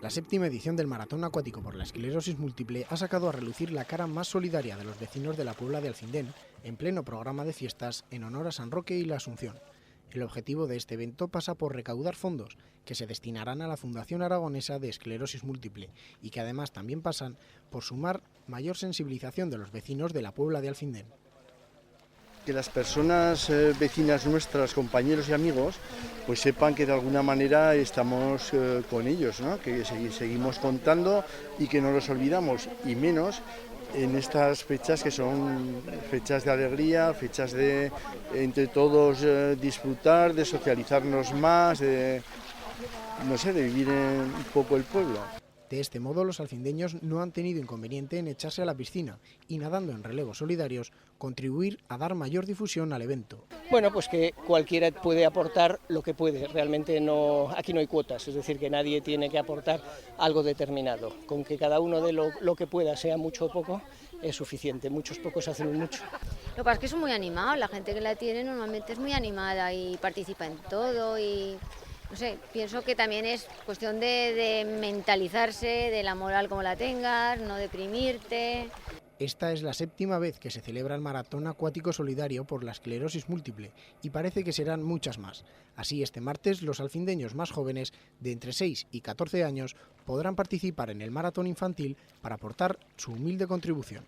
La séptima edición del Maratón Acuático por la Esclerosis Múltiple ha sacado a relucir la cara más solidaria de los vecinos de la Puebla de Alfindén, en pleno programa de fiestas en honor a San Roque y la Asunción. El objetivo de este evento pasa por recaudar fondos que se destinarán a la Fundación Aragonesa de Esclerosis Múltiple y que además también pasan por sumar mayor sensibilización de los vecinos de la Puebla de Alfindén. Que las personas vecinas nuestras, compañeros y amigos, pues sepan que de alguna manera estamos con ellos, ¿no? Que seguimos contando y que no los olvidamos, y menos en estas fechas que son fechas de alegría, fechas de entre todos disfrutar, de socializarnos más, de vivir un poco el pueblo. De este modo, los alfindeños no han tenido inconveniente en echarse a la piscina y, nadando en relevos solidarios, contribuir a dar mayor difusión al evento. Bueno, pues que cualquiera puede aportar lo que puede, realmente aquí no hay cuotas, es decir, que nadie tiene que aportar algo determinado, con que cada uno de lo que pueda, sea mucho o poco, es suficiente, muchos pocos hacen mucho. Lo que pasa es que son muy animados, la gente que la tiene normalmente es muy animada y participa en todo y... No sé, pienso que también es cuestión de mentalizarse, de la moral como la tengas, no deprimirte. Esta es la séptima vez que se celebra el Maratón Acuático Solidario por la Esclerosis Múltiple y parece que serán muchas más. Así, este martes, los alfindeños más jóvenes, de entre 6 y 14 años, podrán participar en el maratón infantil para aportar su humilde contribución.